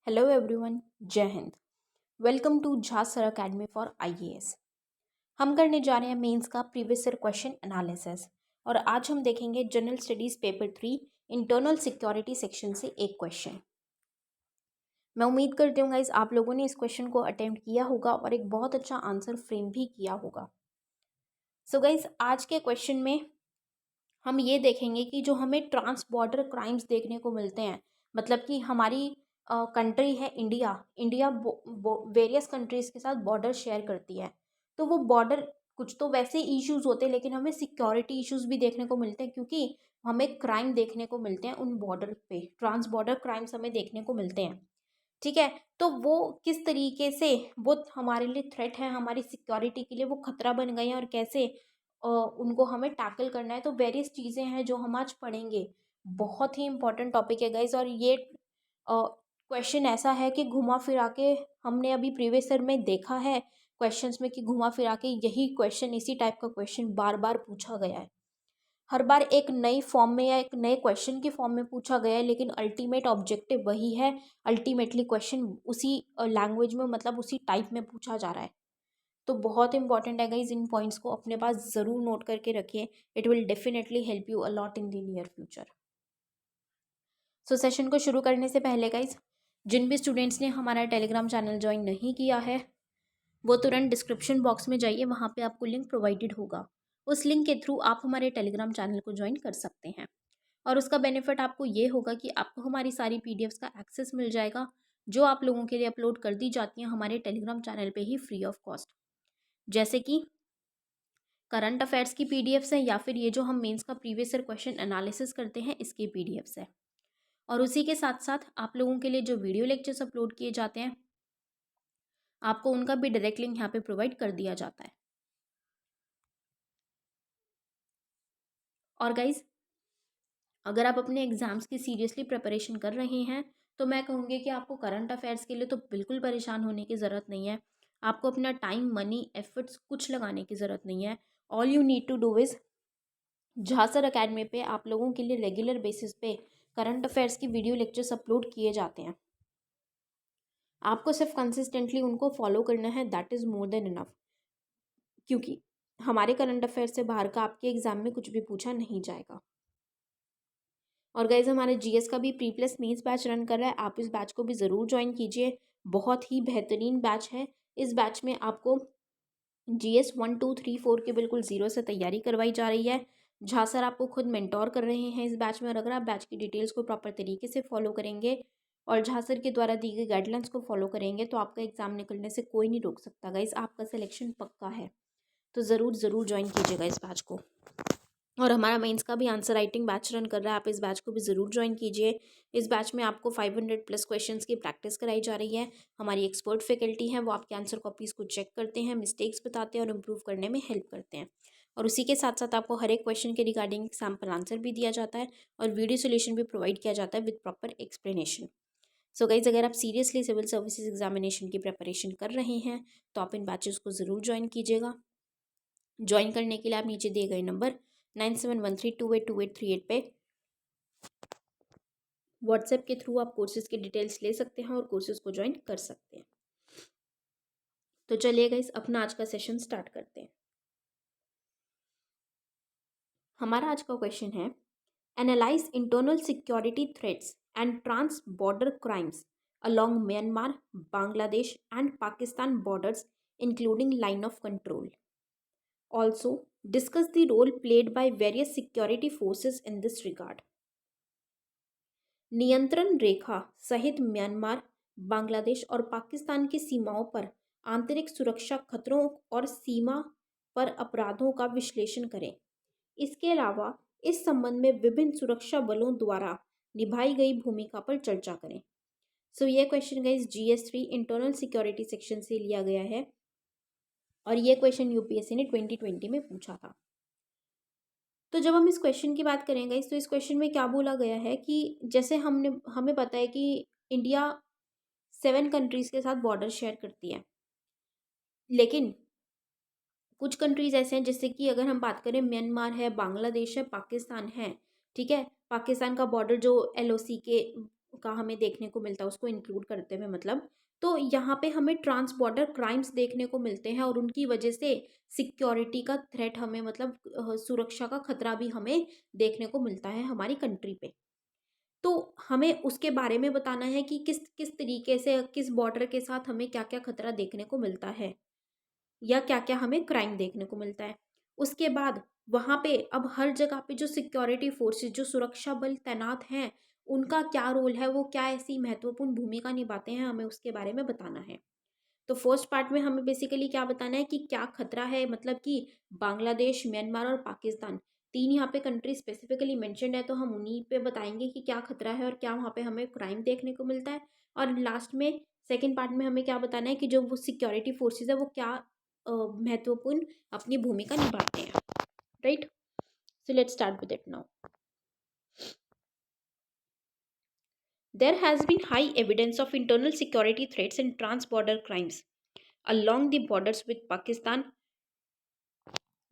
Hello everyone, Jai Hind. Welcome to Jha sir academy for IAS. हम करने जा रहे हैं मेंस का प्रीवियस ईयर क्वेश्चन एनालिसिस और आज हम देखेंगे general studies paper 3 internal security section से एक क्वेश्चन। मैं उम्मीद करती हूँ गाइस आप लोगों ने इस क्वेश्चन को अटेम्प्ट किया होगा और एक बहुत अच्छा आंसर फ्रेम भी किया होगा। सो गाइस आज के क्वेश्चन में हम ये देखेंगे कि जो हमें ट्रांस बॉर्डर क्राइम्स देखने को मिलते हैं, मतलब कि हमारी कंट्री है इंडिया। इंडिया वेरियस कंट्रीज़ के साथ बॉर्डर शेयर करती है, तो वो बॉर्डर कुछ तो वैसे इश्यूज होते हैं, लेकिन हमें सिक्योरिटी इश्यूज भी देखने को मिलते हैं क्योंकि हमें क्राइम देखने को मिलते हैं उन बॉर्डर पे। ट्रांस बॉर्डर क्राइम्स हमें देखने को मिलते हैं, ठीक है। तो वो किस तरीके से वो हमारे लिए थ्रेट है, हमारी सिक्योरिटी के लिए वो खतरा बन गए हैं और कैसे उनको हमें टैकल करना है। तो वेरियस चीज़ें हैं जो हम आज पढ़ेंगे। बहुत ही इंपॉर्टेंट टॉपिक है गाइज, और ये क्वेश्चन ऐसा है कि घुमा फिरा के हमने अभी प्रीवियस ईयर में देखा है क्वेश्चंस में कि घुमा फिरा के यही क्वेश्चन, इसी टाइप का क्वेश्चन बार बार पूछा गया है। हर बार एक नई फॉर्म में या एक नए क्वेश्चन की फॉर्म में पूछा गया है, लेकिन अल्टीमेट ऑब्जेक्टिव वही है। अल्टीमेटली क्वेश्चन उसी लैंग्वेज में, मतलब उसी टाइप में पूछा जा रहा है। तो बहुत इंपॉर्टेंट है गाइज, इन पॉइंट्स को अपने पास ज़रूर नोट करके रखिए। It will definitely help you a lot in the near future. So session को शुरू करने से पहले गाइज, जिन भी स्टूडेंट्स ने हमारा टेलीग्राम चैनल ज्वाइन नहीं किया है वो तुरंत डिस्क्रिप्शन बॉक्स में जाइए, वहाँ पे आपको लिंक प्रोवाइडेड होगा। उस लिंक के थ्रू आप हमारे टेलीग्राम चैनल को ज्वाइन कर सकते हैं और उसका बेनिफिट आपको ये होगा कि आपको हमारी सारी पीडीएफ्स का एक्सेस मिल जाएगा जो आप लोगों के लिए अपलोड कर दी जाती हैं हमारे टेलीग्राम चैनल पे ही फ्री ऑफ कॉस्ट। जैसे कि करंट अफेयर्स की पीडीएफ्स हैं, या फिर ये जो हम मेंस का प्रीवियस ईयर क्वेश्चन एनालिसिस करते हैं इसकी पीडीएफ्स है। और उसी के साथ साथ आप लोगों के लिए जो वीडियो लेक्चर्स अपलोड किए जाते हैं आपको उनका भी डायरेक्ट लिंक यहाँ पे प्रोवाइड कर दिया जाता है। और गाइज, अगर आप अपने एग्जाम्स की सीरियसली प्रिपरेशन कर रहे हैं तो मैं कहूँगी कि आपको करंट अफेयर्स के लिए तो बिल्कुल परेशान होने की ज़रूरत नहीं है। आपको अपना टाइम, मनी, एफर्ट्स कुछ लगाने की ज़रूरत नहीं है। All you need to do is, Jha sir academy पे आप लोगों के लिए रेगुलर बेसिस पे करंट अफेयर्स की वीडियो लेक्चर्स अपलोड किए जाते हैं। आपको सिर्फ कंसिस्टेंटली उनको फॉलो करना है, that is more than enough. क्योंकि हमारे करंट अफेयर्स से बाहर का आपके एग्जाम में कुछ भी पूछा नहीं जाएगा। और गाइज, हमारे जीएस का भी pre plus mains batch run कर रहा है, आप इस बैच को भी ज़रूर ज्वाइन कीजिए। बहुत ही बेहतरीन बैच है। इस बैच में आपको जीएस 1, 2, 3, 4 के बिल्कुल ज़ीरो से तैयारी करवाई जा रही है। जहाँ सर आपको खुद मेंटोर कर रहे हैं इस बैच में, और अगर आप बैच की डिटेल्स को प्रॉपर तरीके से फॉलो करेंगे और जहाँ सर के द्वारा दी गई गाइडलाइंस को फॉलो करेंगे तो आपका एग्जाम निकलने से कोई नहीं रोक सकता गाइज, आपका सिलेक्शन पक्का है। तो ज़रूर ज़रूर ज्वाइन कीजिएगा इस बैच को। और हमारा मेंस का भी आंसर राइटिंग बैच रन कर रहा है, आप इस बैच को भी ज़रूर ज्वाइन कीजिए। इस बैच में आपको 500 प्लस क्वेश्चंस की प्रैक्टिस कराई जा रही है। हमारी एक्सपर्ट फैकल्टी हैं, वो आपके आंसर कॉपीज़ को चेक करते हैं, मिस्टेक्स बताते हैं और इम्प्रूव करने में हेल्प करते हैं। और उसी के साथ साथ आपको हर एक क्वेश्चन के रिगार्डिंग सैम्पल आंसर भी दिया जाता है और वीडियो सोल्यूशन भी प्रोवाइड किया जाता है with proper explanation. So guys, अगर आप सीरियसली सिविल सर्विसेज एग्जामिनेशन की प्रिपरेशन कर रहे हैं तो आप इन बैचेस को ज़रूर ज्वाइन कीजिएगा। ज्वाइन करने के लिए आप नीचे दिए गए नंबर 9713282838 पे व्हाट्सएप के थ्रू आप कोर्सेज की डिटेल्स ले सकते हैं और कोर्सेज को ज्वाइन कर सकते हैं। तो चलिए गाइस, अपना आज का सेशन स्टार्ट करते हैं। हमारा आज का क्वेश्चन है, analyse internal security threats and trans border crimes along Myanmar, Bangladesh and Pakistan borders including line of control. Also, discuss the role played by various security forces in this regard. नियंत्रण रेखा सहित Myanmar, Bangladesh और पाकिस्तान की सीमाओं पर आंतरिक सुरक्षा खतरों और सीमा पर अपराधों का विश्लेषण करें। इसके अलावा इस संबंध में विभिन्न सुरक्षा बलों द्वारा निभाई गई भूमिका पर चर्चा करें। सो ये question guys GS3 internal security section से लिया गया है और ये क्वेश्चन यूपीएससी ने 2020 में पूछा था। तो जब हम इस क्वेश्चन की बात करेंगे तो इस क्वेश्चन में क्या बोला गया है कि जैसे हमें पता है कि इंडिया 7 कंट्रीज़ के साथ बॉर्डर शेयर करती है, लेकिन कुछ कंट्रीज़ ऐसे हैं जैसे कि अगर हम बात करें म्यांमार है, बांग्लादेश है, पाकिस्तान है, ठीक है। पाकिस्तान का बॉर्डर जो LOC के का हमें देखने को मिलता है, उसको इंक्लूड करते हुए मतलब, तो यहाँ पे हमें ट्रांस बॉर्डर क्राइम्स देखने को मिलते हैं और उनकी वजह से सिक्योरिटी का थ्रेट हमें मतलब सुरक्षा का खतरा भी हमें देखने को मिलता है हमारी कंट्री पे। तो हमें उसके बारे में बताना है कि किस किस तरीके से किस बॉर्डर के साथ हमें क्या क्या खतरा देखने को मिलता है या क्या क्या हमें क्राइम देखने को मिलता है। उसके बाद वहाँ पे अब हर जगह पे जो सिक्योरिटी फोर्सेस, जो सुरक्षा बल तैनात हैं, उनका क्या रोल है, वो क्या ऐसी महत्वपूर्ण भूमिका निभाते हैं, हमें उसके बारे में बताना है। तो फर्स्ट पार्ट में हमें बेसिकली क्या बताना है कि क्या खतरा है, मतलब कि बांग्लादेश, म्यांमार और पाकिस्तान, तीन यहाँ पे कंट्री स्पेसिफिकली मेंशन्ड है, तो हम उन्हीं पे बताएंगे कि क्या खतरा है और क्या वहाँ पे हमें क्राइम देखने को मिलता है। और लास्ट में सेकेंड पार्ट में हमें क्या बताना है कि जो वो सिक्योरिटी फोर्सेज है वो क्या महत्वपूर्ण अपनी भूमिका निभाते हैं। Right, so let's start with it now. There has been high evidence of internal security threats and trans-border crimes along the borders with Pakistan,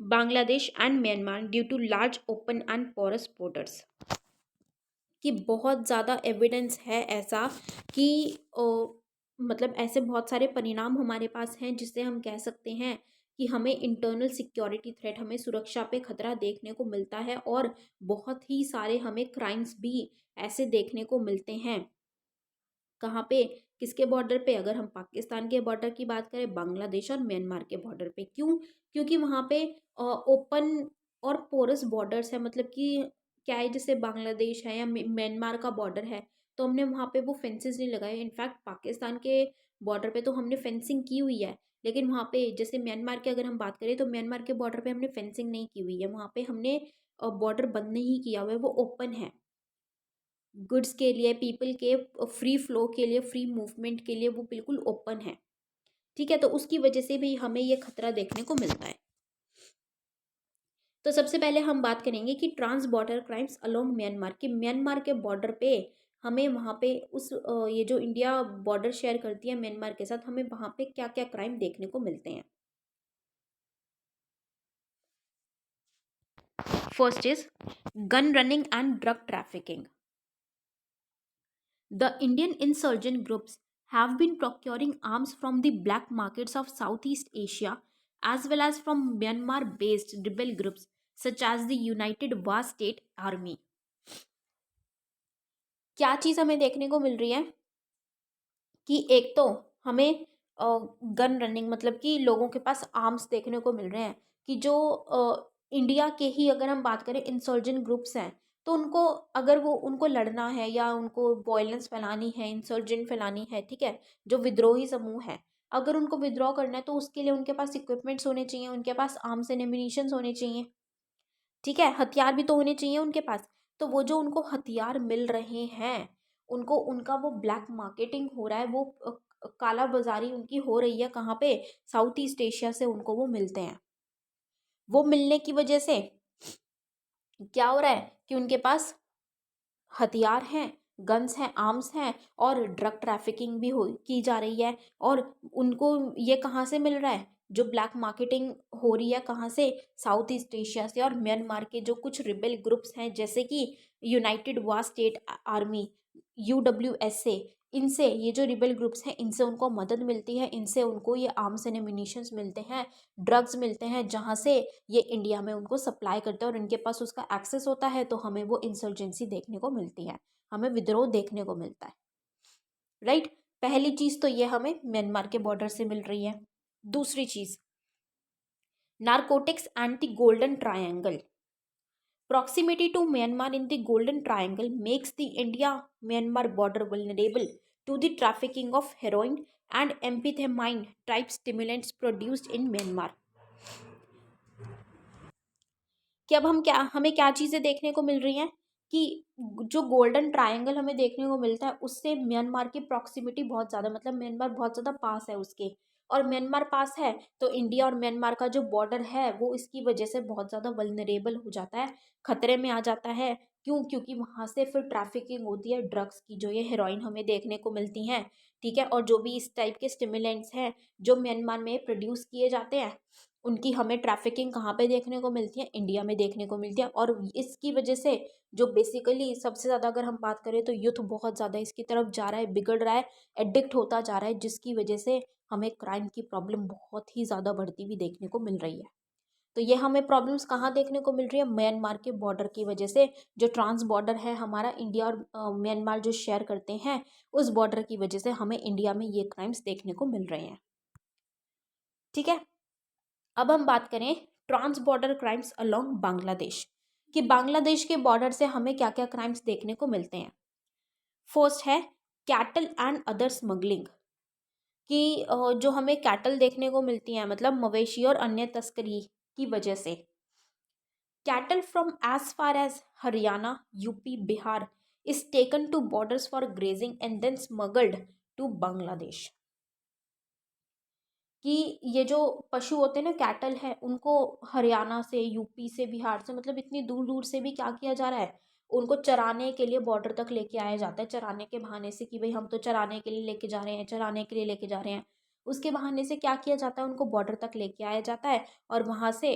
Bangladesh and Myanmar due to large open and porous borders। कि बहुत ज़्यादा evidence है ऐसा कि मतलब ऐसे बहुत सारे परिणाम हमारे पास हैं जिससे हम कह सकते हैं कि हमें इंटरनल सिक्योरिटी थ्रेट, हमें सुरक्षा पे खतरा देखने को मिलता है और बहुत ही सारे हमें क्राइम्स भी ऐसे देखने को मिलते हैं। कहाँ पे, किसके बॉर्डर पे, अगर हम पाकिस्तान के बॉर्डर की बात करें, बांग्लादेश और म्यांमार के बॉर्डर पे। क्यों? क्योंकि वहाँ पे ओपन और पोरस बॉर्डर्स है, मतलब कि क्या है, जैसे बांग्लादेश है या म्यांमार का बॉर्डर है तो हमने वहाँ पे वो फेंसेस नहीं लगाए। इनफैक्ट पाकिस्तान के बॉर्डर पे तो हमने फेंसिंग की हुई है, लेकिन वहाँ पे जैसे म्यांमार की अगर हम बात करें तो म्यांमार के बॉर्डर पे हमने फेंसिंग नहीं की हुई है, वहाँ पे हमने बॉर्डर बंद नहीं किया हुआ है, वो ओपन है। गुड्स के लिए, पीपल के फ्री फ्लो के लिए, फ्री मूवमेंट के लिए वो बिल्कुल ओपन है। ठीक है, तो उसकी वजह से भी हमें ये खतरा देखने को मिलता है। तो सबसे पहले हम बात करेंगे कि trans border crimes along Myanmar, कि म्यांमार के बॉर्डर पे हमें वहाँ पे उस ये जो इंडिया बॉर्डर शेयर करती है म्यांमार के साथ, हमें वहाँ पे क्या क्या क्राइम देखने को मिलते हैं। First is gun running and drug trafficking. The Indian insurgent groups have been procuring arms from the black markets of Southeast Asia as well as from Myanmar based rebel groups such as the United Wa State Army। क्या चीज़ हमें देखने को मिल रही है कि एक तो हमें गन रनिंग, मतलब कि लोगों के पास आर्म्स देखने को मिल रहे हैं, कि जो इंडिया के ही अगर हम बात करें इंसर्जेंट ग्रुप्स हैं, तो उनको अगर वो उनको लड़ना है या उनको वॉयलेंस फैलानी है, इंसर्जेंट फैलानी है, ठीक है, जो विद्रोही समूह है, अगर उनको विद्रॉ करना है तो उसके लिए उनके पास इक्विपमेंट्स होने चाहिए, उनके पास आर्म्स एंड एम्यूनिशंस होने चाहिए, ठीक है, हथियार भी तो होने चाहिए उनके पास। तो वो जो उनको हथियार मिल रहे हैं, उनको उनका वो ब्लैक मार्केटिंग हो रहा है, वो काला बाजारी उनकी हो रही है, कहाँ पे, साउथ ईस्ट एशिया से उनको वो मिलते हैं। वो मिलने की वजह से क्या हो रहा है कि उनके पास हथियार हैं, गन्स हैं, आर्म्स हैं और ड्रग ट्रैफिकिंग भी हो की जा रही है। और उनको ये कहाँ से मिल रहा है, जो ब्लैक मार्केटिंग हो रही है, कहाँ से, साउथ ईस्ट एशिया से और म्यांमार के जो कुछ रिबेल ग्रुप्स हैं जैसे कि यूनाइटेड वा स्टेट आर्मी, UWSA, इनसे, ये जो रिबेल ग्रुप्स हैं इनसे उनको मदद मिलती है, इनसे उनको ये आर्म्स एंड एम्यूनिशंस मिलते हैं, ड्रग्स मिलते हैं, जहाँ से ये इंडिया में उनको सप्लाई करते हैं और इनके पास उसका एक्सेस होता है, तो हमें वो इंसर्जेंसी देखने को मिलती है, हमें विद्रोह देखने को मिलता है। राइट, पहली चीज तो ये हमें म्यांमार के बॉर्डर से मिल रही है। दूसरी चीज, narcotics and the golden triangle. Proximity to Myanmar in the Golden Triangle makes the India-Myanmar border vulnerable to the trafficking of heroin and amphetamine type stimulants produced in Myanmar। कि अब हमें क्या चीज़ें देखने को मिल रही हैं कि जो गोल्डन ट्रायंगल हमें देखने को मिलता है उससे म्यांमार की प्रॉक्सिमिटी बहुत ज़्यादा, मतलब म्यांमार बहुत ज़्यादा पास है उसके, और म्यांमार पास है तो इंडिया और म्यांमार का जो बॉर्डर है वो इसकी वजह से बहुत ज़्यादा वल्नरेबल हो जाता है, खतरे में आ जाता है। क्यों? क्योंकि वहाँ से फिर ट्रैफिकिंग होती है ड्रग्स की, जो ये हेरोइन हमें देखने को मिलती हैं, ठीक है, और जो भी इस टाइप के स्टिमुलेंट्स हैं जो म्यांमार में प्रोड्यूस किए जाते हैं उनकी हमें ट्रैफिकिंग कहाँ पे देखने को मिलती है, इंडिया में देखने को मिलती है। और इसकी वजह से जो बेसिकली सबसे ज़्यादा अगर हम बात करें तो यूथ बहुत ज़्यादा इसकी तरफ जा रहा है, बिगड़ रहा है, एडिक्ट होता जा रहा है, जिसकी वजह से हमें क्राइम की प्रॉब्लम बहुत ही ज़्यादा बढ़ती हुई देखने को मिल रही है। तो ये हमें प्रॉब्लम्स कहाँ देखने को मिल रही है, म्यांमार के बॉर्डर की वजह से। जो ट्रांस बॉर्डर है हमारा इंडिया और म्यांमार जो शेयर करते हैं, उस बॉर्डर की वजह से हमें इंडिया में ये क्राइम्स देखने को मिल रहे हैं। ठीक है, अब हम बात करें trans border crimes along Bangladesh, कि बांग्लादेश के बॉर्डर से हमें क्या क्या क्राइम्स देखने को मिलते हैं। फर्स्ट है कैटल एंड अदर स्मगलिंग, कि जो हमें कैटल देखने को मिलती हैं, मतलब मवेशी और अन्य तस्करी की वजह से। Cattle from as far as Haryana, UP, Bihar is taken to borders for grazing and then smuggled to Bangladesh, कि ये जो पशु होते हैं ना, कैटल है, उनको हरियाणा से, यूपी से, बिहार से, मतलब इतनी दूर दूर से भी क्या किया जा रहा है, उनको चराने के लिए बॉर्डर तक लेके आया जाता है, चराने के बहाने से, कि भाई हम तो चराने के लिए लेके जा रहे हैं, चराने के लिए लेके जा रहे हैं। उसके बहाने से क्या किया जाता है, उनको बॉर्डर तक लेके आया जाता है और वहाँ से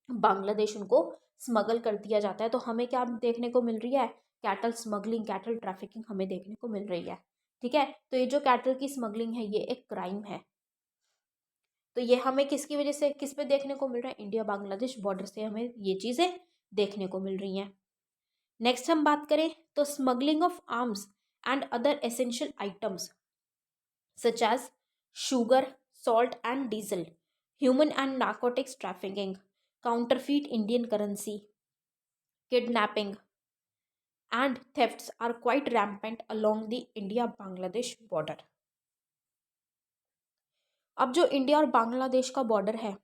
बांग्लादेश उनको स्मगल कर दिया जाता है। तो हमें क्या देखने को मिल रही है, कैटल स्मगलिंग, कैटल ट्रैफिकिंग हमें देखने को मिल रही है। ठीक है, तो ये जो कैटल की स्मगलिंग है ये एक क्राइम है। तो ये हमें किसकी वजह से, किस पे देखने को मिल रहा है, इंडिया बांग्लादेश बॉर्डर से हमें ये चीज़ें देखने को मिल रही हैं। नेक्स्ट हम बात करें तो smuggling of arms and other essential items such as sugar, salt and diesel, human and narcotics trafficking, counterfeit Indian currency, kidnapping and thefts are quite rampant along the India Bangladesh border. अब जो India और बांग्लादेश का border है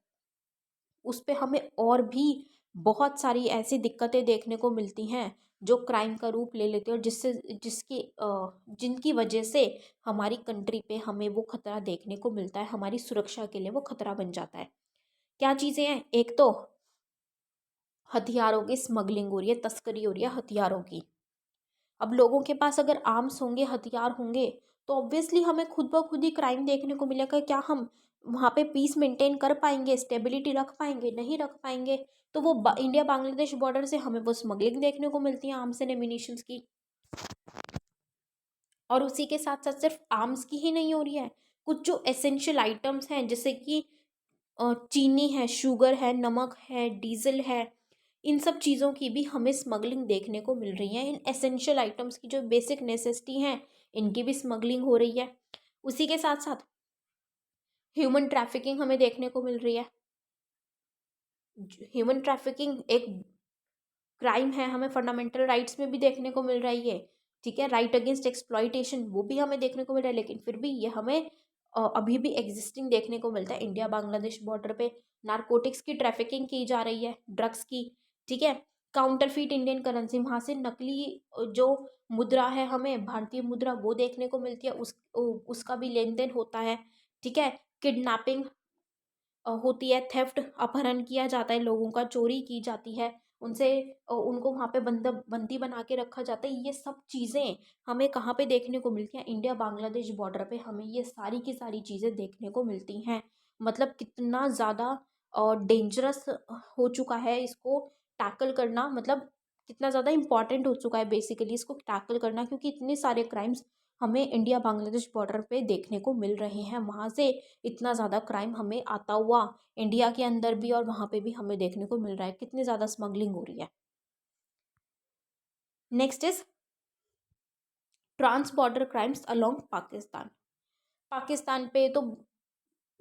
उस पे हमें और भी बहुत सारी ऐसी दिक्कतें देखने को मिलती हैं जो क्राइम का रूप ले लेती है, और जिनकी वजह से हमारी कंट्री पे हमें वो खतरा देखने को मिलता है, हमारी सुरक्षा के लिए वो खतरा बन जाता है। क्या चीज़ें हैं, एक तो हथियारों की स्मगलिंग हो रही है, तस्करी हो रही है हथियारों की। अब लोगों के पास अगर आर्म्स होंगे, हथियार होंगे, तो ऑब्वियसली हमें खुद ब खुद ही क्राइम देखने को मिलेगा। क्या हम वहाँ पे पीस मेंटेन कर पाएंगे, स्टेबिलिटी रख पाएंगे? नहीं रख पाएंगे। तो वो इंडिया बांग्लादेश बॉर्डर से हमें वो स्मगलिंग देखने को मिलती है आर्म्स एंड एम्यूनिशंस की। और उसी के साथ साथ सिर्फ आर्म्स की ही नहीं हो रही है, कुछ जो एसेंशियल आइटम्स हैं जैसे कि चीनी है, शुगर है, नमक है, डीजल है, इन सब चीज़ों की भी हमें स्मगलिंग देखने को मिल रही है। इन एसेंशियल आइटम्स की जो बेसिक नेसेसिटी हैं इनकी भी स्मगलिंग हो रही है। उसी के साथ साथ ह्यूमन ट्रैफिकिंग हमें देखने को मिल रही है। ह्यूमन ट्रैफिकिंग एक क्राइम है, हमें फंडामेंटल राइट्स में भी देखने को मिल रही है। ठीक है, राइट अगेंस्ट एक्सप्लॉइटेशन वो भी हमें देखने को मिल रहा है, लेकिन फिर भी ये हमें अभी भी एग्जिस्टिंग देखने को मिलता है। इंडिया बांग्लादेश बॉर्डर पे नारकोटिक्स की ट्रैफिकिंग की जा रही है, ड्रग्स की। ठीक है, काउंटरफीट इंडियन करेंसी, वहाँ से नकली जो मुद्रा है, हमें भारतीय मुद्रा वो देखने को मिलती है, उसका भी लेन देन होता है। ठीक है, किडनैपिंग होती है, थेफ्ट, अपहरण किया जाता है, लोगों का चोरी की जाती है, उनसे उनको वहाँ पे बंदी बना के रखा जाता है। ये सब चीज़ें हमें कहाँ पे देखने को मिलती हैं, इंडिया बांग्लादेश बॉर्डर पे हमें ये सारी की सारी चीज़ें देखने को मिलती हैं। मतलब कितना ज़्यादा डेंजरस हो चुका है इसको टैकल करना, मतलब कितना ज़्यादा इम्पॉर्टेंट हो चुका है बेसिकली इसको टैकल करना, क्योंकि इतने सारे क्राइम्स हमें इंडिया बांग्लादेश बॉर्डर पे देखने को मिल रहे हैं। वहाँ से इतना ज़्यादा क्राइम हमें आता हुआ इंडिया के अंदर भी और वहाँ पे भी हमें देखने को मिल रहा है, कितनी ज़्यादा स्मगलिंग हो रही है। Next is trans border crimes along Pakistan. Pakistan पे तो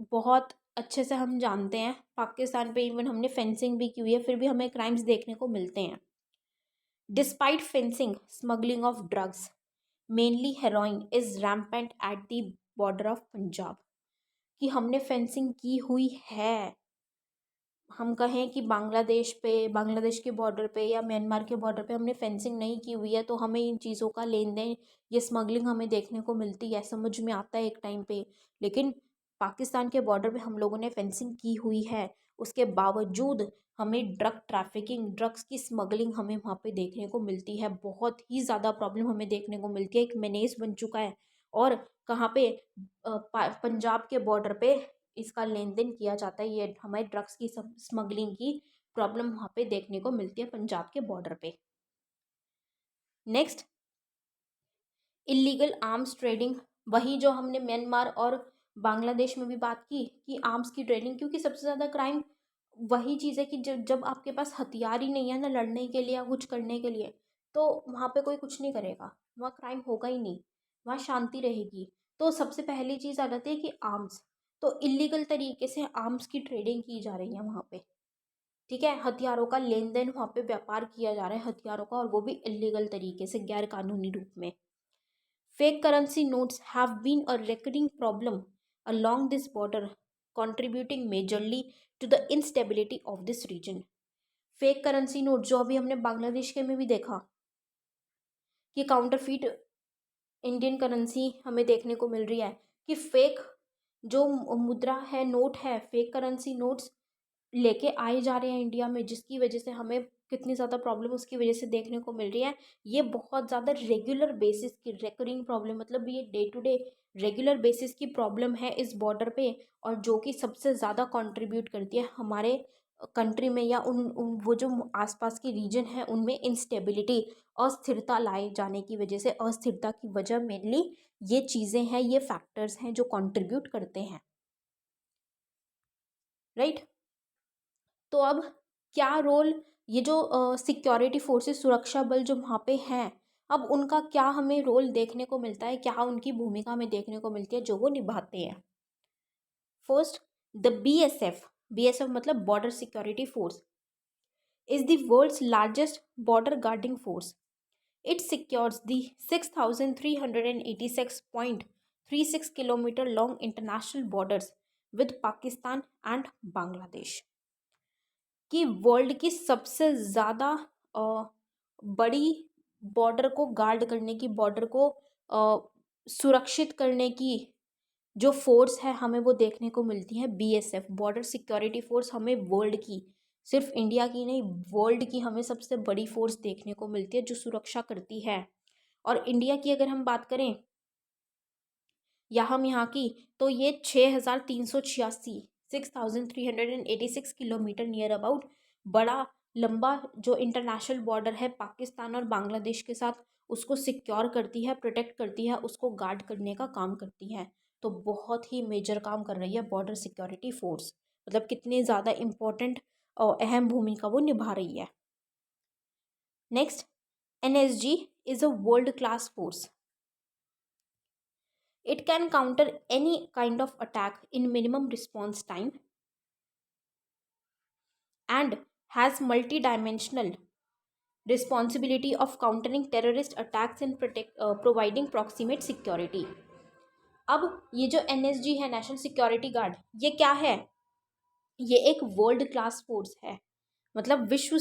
बहुत अच्छे से हम जानते हैं, पाकिस्तान पे इवन हमने फेंसिंग भी की हुई है, फिर भी हमें क्राइम्स देखने को मिलते हैं। Despite fencing, smuggling of drugs mainly heroin is rampant at the border of Punjab, कि हमने फेंसिंग की हुई है। हम कहें कि बांग्लादेश के बॉर्डर पे या म्यांमार के बॉर्डर पे हमने फेंसिंग नहीं की हुई है, तो हमें इन चीज़ों का लेन देन, ये स्मगलिंग हमें देखने को मिलती है, समझ में आता है एक टाइम पे। लेकिन पाकिस्तान के बॉर्डर पे हम लोगों ने फेंसिंग की हुई है, उसके बावजूद हमें ड्रग ट्रैफिकिंग, ड्रग्स की स्मगलिंग हमें वहाँ पे देखने को मिलती है। बहुत ही ज़्यादा प्रॉब्लम हमें देखने को मिलती है, एक मेनेस बन चुका है। और कहाँ पे पंजाब के बॉर्डर पे इसका लेन देन किया जाता है, ये हमारे ड्रग्स की स्मगलिंग की प्रॉब्लम वहाँ पे देखने को मिलती है पंजाब के बॉर्डर पे। नेक्स्ट, इलीगल आर्म्स ट्रेडिंग, वही जो हमने म्यांमार और बांग्लादेश में भी बात की कि आर्म्स की ट्रेडिंग, क्योंकि सबसे ज़्यादा क्राइम वही चीज़ है कि जब जब आपके पास हथियार ही नहीं है ना लड़ने के लिए या कुछ करने के लिए, तो वहाँ पे कोई कुछ नहीं करेगा, वहाँ क्राइम होगा ही नहीं, वहाँ शांति रहेगी। तो सबसे पहली चीज़ आ जाती है कि आर्म्स, तो इलीगल तरीके से आर्म्स की ट्रेडिंग की जा रही है वहाँ पे, ठीक है, हथियारों का लेन देन वहाँ पे व्यापार किया जा रहा है हथियारों का, और वो भी इलीगल तरीके से, गैर कानूनी रूप में। Fake currency notes have been a recurring problem along this border, contributing majorly to the instability of this region. Fake currency note जो अभी हमने बांग्लादेश के में भी देखा कि काउंटरफीट इंडियन करेंसी हमें देखने को मिल रही है, कि फेक जो मुद्रा है, नोट है, फेक करेंसी नोट्स लेके आए जा रहे हैं इंडिया में, जिसकी वजह से हमें कितनी ज़्यादा प्रॉब्लम उसकी वजह से देखने को मिल रही है। ये बहुत ज़्यादा रेगुलर बेसिस की रेकरिंग प्रॉब्लम, मतलब ये day to day regular basis की प्रॉब्लम है इस बॉर्डर पे, और जो कि सबसे ज़्यादा कंट्रीब्यूट करती है हमारे कंट्री में या उन वो जो आसपास के रीजन है उनमें इंस्टेबिलिटी, अस्थिरता लाए जाने की वजह से, अस्थिरता की वजह मेनली ये चीज़ें हैं, ये फैक्टर्स हैं जो कंट्रीब्यूट करते हैं, राइट। तो अब क्या रोल ये जो सिक्योरिटी फोर्सेस, सुरक्षा बल जो वहाँ पे हैं, अब उनका क्या हमें रोल देखने को मिलता है, क्या उनकी भूमिका हमें देखने को मिलती है जो वो निभाते हैं। फर्स्ट, द बीएसएफ मतलब border security force is the world's largest border guarding force. It secures the 6,386.36 kilometer long international borders with Pakistan and Bangladesh. कि वर्ल्ड की सबसे ज़्यादा बड़ी बॉर्डर को गार्ड करने की, बॉर्डर को सुरक्षित करने की जो फोर्स है हमें वो देखने को मिलती है बीएसएफ, बॉर्डर सिक्योरिटी फोर्स। हमें वर्ल्ड की, सिर्फ इंडिया की नहीं, वर्ल्ड की हमें सबसे बड़ी फोर्स देखने को मिलती है जो सुरक्षा करती है। और इंडिया की अगर हम बात करें या हम यहाँ की, तो ये 6,386 6,386 किलोमीटर नियर अबाउट बड़ा लंबा जो इंटरनेशनल बॉर्डर है पाकिस्तान और बांग्लादेश के साथ, उसको सिक्योर करती है, प्रोटेक्ट करती है, उसको गार्ड करने का काम करती है। तो बहुत ही मेजर काम कर रही है बॉर्डर सिक्योरिटी फोर्स, मतलब कितनी ज़्यादा इम्पोर्टेंट और अहम भूमिका वो निभा रही है। Next, NSG is a world class force. It can counter any kind of attack in minimum response time and has multi-dimensional responsibility of countering terrorist attacks and providing proximate security. अब ये जो एनएसजी है, national security guard, ये क्या है? ये एक world class force है, मतलब विश्व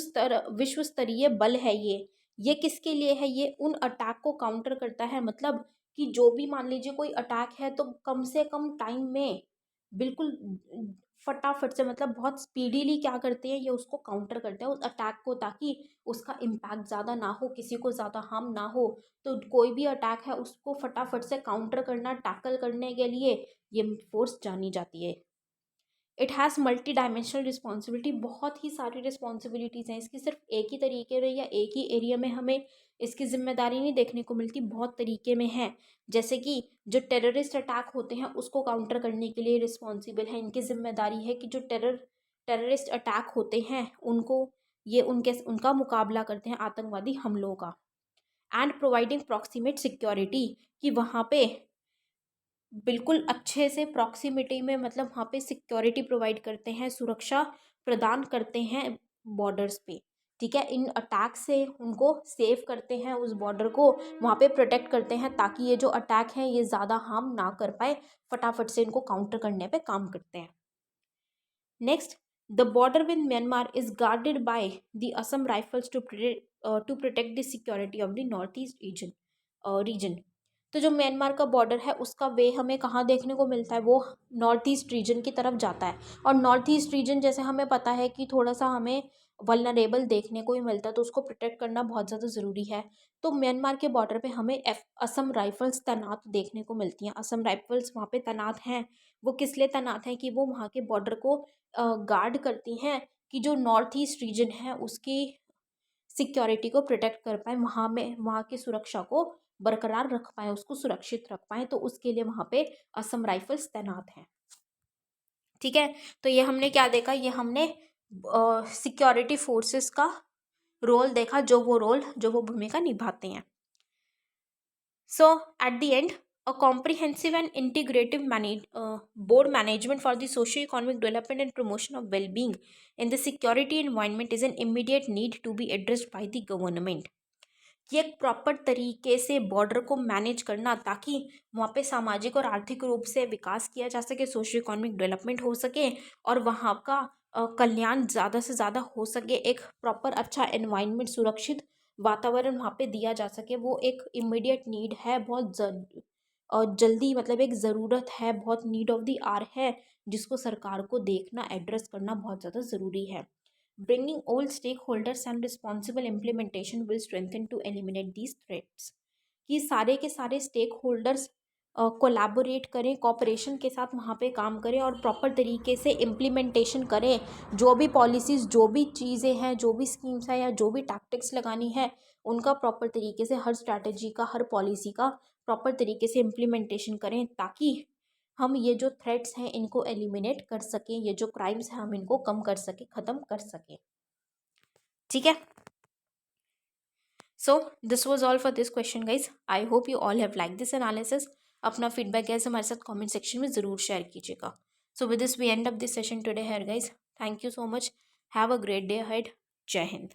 स्तरीय बल है ये किसके लिए है? ये उन अटैक को काउंटर करता है, मतलब कि जो भी मान लीजिए कोई अटैक है तो कम से कम टाइम में, बिल्कुल फटाफट से, मतलब बहुत स्पीडीली क्या करते हैं, ये उसको काउंटर करते हैं उस अटैक को, ताकि उसका इम्पैक्ट ज़्यादा ना हो, किसी को ज़्यादा हार्म ना हो। तो कोई भी अटैक है उसको फटाफट से काउंटर करना, टैकल करने के लिए ये फोर्स जानी जाती है। It has multi dimensional responsibility, बहुत ही सारी रिस्पॉन्सिबिलिटीज़ हैं इसकी, सिर्फ एक ही तरीके में या एक ही एरिया में हमें इसकी जिम्मेदारी नहीं देखने को मिलती, बहुत तरीके में है। जैसे कि जो टेररिस्ट अटैक होते हैं उसको काउंटर करने के लिए रिस्पॉन्सिबल है, इनकी जिम्मेदारी है कि जो टेररिस्ट अटैक होते हैं उनको ये उनका मुकाबला करते हैं, आतंकवादी हमलों का। एंड प्रोवाइडिंग प्रॉक्सिमेट सिक्योरिटी, कि वहाँ पे बिल्कुल अच्छे से प्रॉक्सिमिटी में, मतलब वहाँ पे सिक्योरिटी प्रोवाइड करते हैं, सुरक्षा प्रदान करते हैं बॉर्डर्स पे, ठीक है। इन अटैक से उनको सेव करते हैं, उस बॉर्डर को वहाँ पे प्रोटेक्ट करते हैं, ताकि ये जो अटैक हैं ये ज़्यादा हार्म ना कर पाए, फटाफट से इनको काउंटर करने पे काम करते हैं। Next, the border with Myanmar is guarded by the Assam rifles to protect the security of the north east region. तो जो म्यांमार का बॉर्डर है उसका वे हमें कहाँ देखने को मिलता है? वो नॉर्थ ईस्ट रीजन की तरफ जाता है। और नॉर्थ ईस्ट रीजन जैसे हमें पता है कि थोड़ा सा हमें वल्नरेबल देखने को ही मिलता है, तो उसको प्रोटेक्ट करना बहुत ज़्यादा ज़रूरी है। तो म्यांमार के बॉर्डर पे हमें असम राइफल्स तैनात देखने को मिलती हैं। असम राइफल्स वहाँ पे तैनात हैं। वो किस लिए तैनात हैं कि वो वहाँ के बॉर्डर को गार्ड करती हैं कि जो नॉर्थ ईस्ट रीजन है उसकी सिक्योरिटी को प्रोटेक्ट कर पाएँ, वहाँ की सुरक्षा को बरकरार रख पाएँ, उसको सुरक्षित रख पाएँ, तो उसके लिए वहाँ पे असम राइफल्स तैनात हैं। ठीक है, तो ये हमने क्या देखा, ये हमने सिक्योरिटी फोर्सेस का रोल देखा, जो वो भूमिका निभाते हैं। So at the end, a comprehensive and integrative board management for the socio-economic development and promotion of well-being in the security environment is an immediate need to be addressed by the government. कि एक proper तरीके से border को manage करना, ताकि वहाँ पे सामाजिक और आर्थिक रूप से विकास किया जा सके, सोशियो इकोनॉमिक डेवलपमेंट हो सके और वहाँ का कल्याण ज़्यादा से ज़्यादा हो सके, एक प्रॉपर अच्छा एनवायरनमेंट, सुरक्षित वातावरण वहाँ पे दिया जा सके, वो एक इमीडिएट नीड है, और जल्दी मतलब एक ज़रूरत है, बहुत नीड ऑफ द आवर है, जिसको सरकार को देखना, एड्रेस करना बहुत ज़्यादा ज़रूरी है। Bringing all stakeholders and responsible implementation will strengthen to eliminate these threats. कि सारे के सारे स्टेक होल्डर्स कोलैबोरेट करें, कॉपरेशन के साथ वहाँ पे काम करें और प्रॉपर तरीके से इम्प्लीमेंटेशन करें। जो भी पॉलिसीज़, जो भी चीज़ें हैं, जो भी स्कीम्स हैं या जो भी टैक्टिक्स लगानी है, उनका प्रॉपर तरीके से, हर स्ट्रैटेजी का, हर पॉलिसी का प्रॉपर तरीके से इम्प्लीमेंटेशन करें, ताकि हम ये जो थ्रेट्स हैं इनको एलिमिनेट कर सकें, ये जो क्राइम्स हैं हम इनको कम कर सकें, ख़त्म कर सकें। ठीक है, so this was all for this question guys. I hope you all have like this analysis. अपना फीडबैक है हमारे साथ कमेंट सेक्शन में ज़रूर शेयर कीजिएगा। So with this we end up this session today here guys. Thank you so much. Have a great day ahead. Jai Hind.